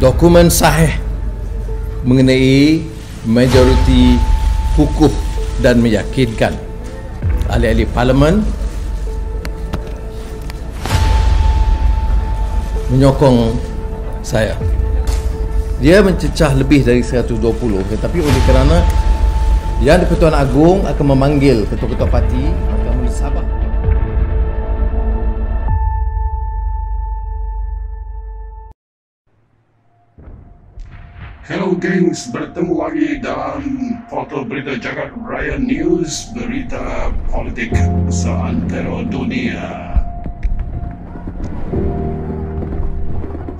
dokumen sahih mengenai majoriti kukuh dan meyakinkan ahli-ahli parlimen menyokong saya. Dia mencecah lebih dari 120, tetapi oleh kerana Yang di-Pertuan Agong akan memanggil ketua-ketua parti, maka mula sabar. Hello gengs, bertemu lagi dalam portal berita Jagat Raya News, berita politik seantero dunia.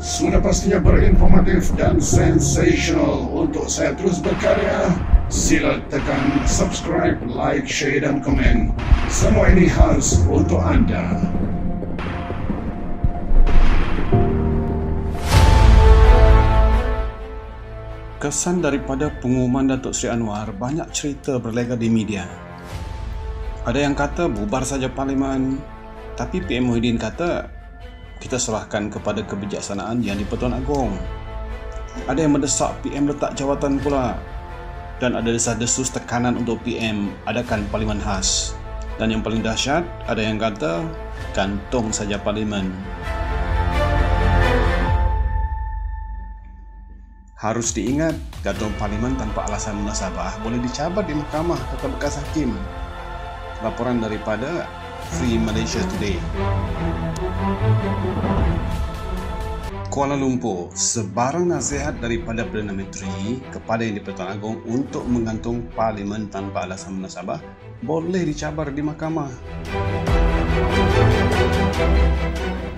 Sudah pastinya berinformatif dan sensational. Untuk saya terus berkarya, sila tekan subscribe, like, share dan komen. Semua ini khas untuk anda. Kesan daripada pengumuman Datuk Seri Anwar, banyak cerita berlega di media. Ada yang kata bubar saja Parlimen, tapi PM Muhyiddin kata kita serahkan kepada kebijaksanaan Yang di-Pertuan Agong. Ada yang mendesak PM letak jawatan pula, dan ada desas-desus tekanan untuk PM adakan Parlimen khas. Dan yang paling dahsyat, ada yang kata gantung saja Parlimen. Harus diingat, gantung Parlimen tanpa alasan munasabah boleh dicabar di mahkamah, kata bekas hakim. Laporan daripada Free Malaysia Today. Kuala Lumpur, sebarang nasihat daripada Perdana Menteri kepada Yang di-Pertuan Agong untuk menggantung Parlimen tanpa alasan munasabah boleh dicabar di mahkamah.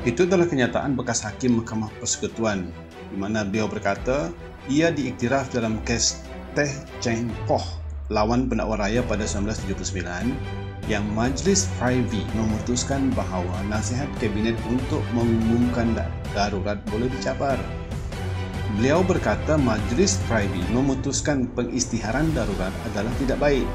Itu adalah kenyataan bekas hakim Mahkamah Persekutuan, di mana beliau berkata ia diiktiraf dalam kes Teh Cheng Poh lawan pendakwa raya pada 1979 yang Majlis Privy memutuskan bahawa nasihat Kabinet untuk mengumumkan darurat boleh dicabar. Beliau berkata Majlis Privy memutuskan pengisytiharan darurat adalah tidak baik.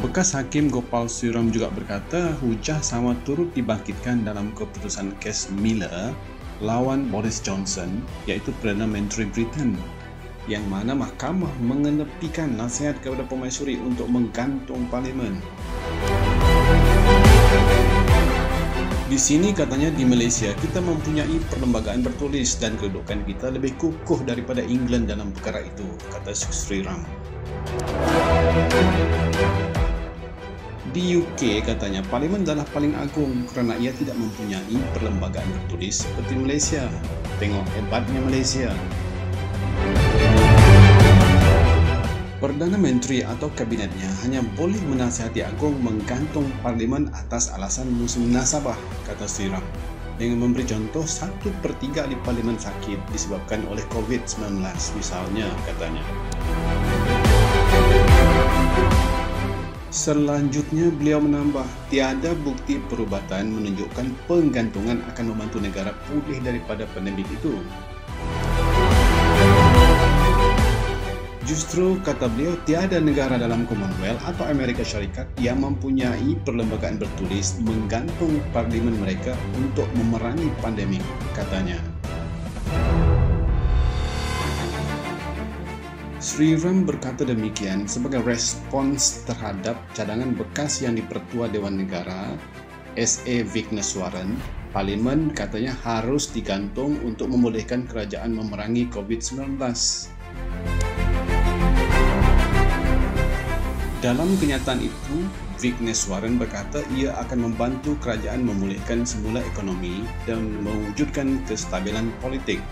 Bekas Hakim Gopal Suram juga berkata hujah sama turut dibangkitkan dalam keputusan kes Miller lawan Boris Johnson, iaitu Perdana Menteri Britain, yang mana mahkamah mengenepikan nasihat kepada Permaisuri untuk menggantung Parlimen. Di sini katanya di Malaysia kita mempunyai perlembagaan bertulis dan kedudukan kita lebih kukuh daripada England dalam perkara itu, kata Sri Ram. Di UK katanya Parlimen adalah paling agung kerana ia tidak mempunyai perlembagaan bertulis seperti Malaysia. Tengok hebatnya Malaysia. Perdana Menteri atau kabinetnya hanya boleh menasihati Agong menggantung Parlimen atas alasan munasabah, kata Sri Ram, dengan memberi contoh 1/3 ahli Parlimen sakit disebabkan oleh COVID-19 misalnya, katanya. Selanjutnya beliau menambah, tiada bukti perubatan menunjukkan penggantungan akan membantu negara pulih daripada pandemik itu. Justru, kata beliau, tiada negara dalam Commonwealth atau Amerika Syarikat yang mempunyai perlembagaan bertulis menggantung Parlimen mereka untuk memerangi pandemik, katanya. Sri Ram berkata demikian sebagai respons terhadap cadangan bekas Yang di-Pertua Dewan Negara, S.A. Vigneswaran. Parlimen katanya harus digantung untuk membolehkan kerajaan memerangi COVID-19. Dalam kenyataan itu, Vigneswaran berkata ia akan membantu kerajaan memulihkan semula ekonomi dan mewujudkan kestabilan politik.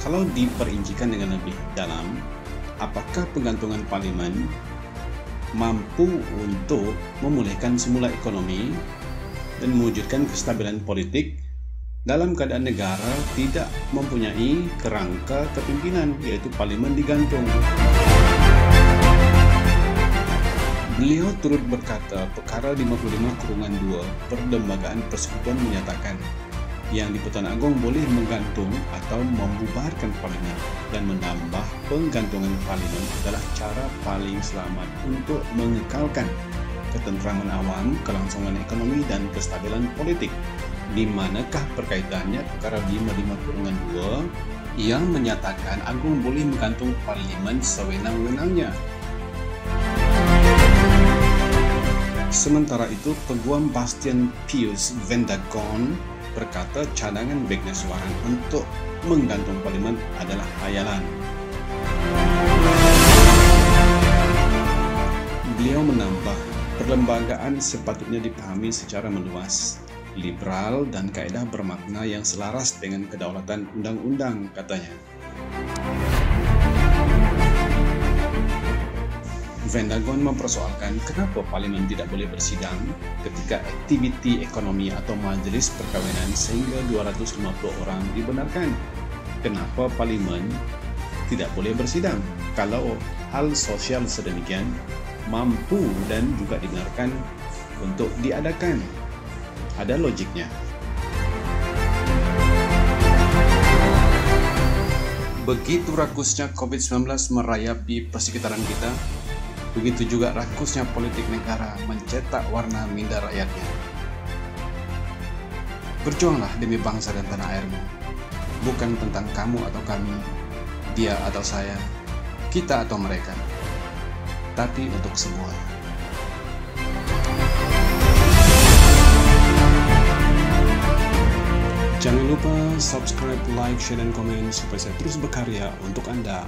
Kalau diperincikan dengan lebih dalam, apakah penggantungan Parlimen mampu untuk memulihkan semula ekonomi dan mewujudkan kestabilan politik dalam keadaan negara tidak mempunyai kerangka kepimpinan, iaitu Parlimen digantung? Beliau turut berkata perkara 55/2 Perlembagaan Persekutuan menyatakan Yang di-Pertuan Agong boleh menggantung atau membubarkan Parlimen, dan menambah penggantungan Parlimen adalah cara paling selamat untuk mengekalkan ketenteraman awam, kelangsungan ekonomi dan kestabilan politik Di manakah perkaitannya perkara 550/2 yang menyatakan Agung boleh menggantung Parlimen sewenang-wenangnya? Sementara itu, Peguam Bastian Pius Vendagon berkata cadangan Bagneswaran untuk menggantung Parlimen adalah hayalan. Beliau menambah, perlembagaan sepatutnya dipahami secara meluas, liberal dan kaedah bermakna yang selaras dengan kedaulatan undang-undang, katanya. Vendagon mempersoalkan kenapa Parlimen tidak boleh bersidang ketika aktiviti ekonomi atau majlis perkahwinan sehingga 250 orang dibenarkan. Kenapa Parlimen tidak boleh bersidang kalau hal sosial sedemikian mampu dan juga dibenarkan untuk diadakan? Ada logiknya. Begitu rakusnya COVID-19 merayapi persekitaran kita, begitu juga rakusnya politik negara mencetak warna minda rakyatnya. Berjuanglah demi bangsa dan tanah airmu. Bukan tentang kamu atau kami, dia atau saya, kita atau mereka, tapi untuk semua. Jangan lupa subscribe, like, share, dan komen supaya saya terus berkarya untuk Anda.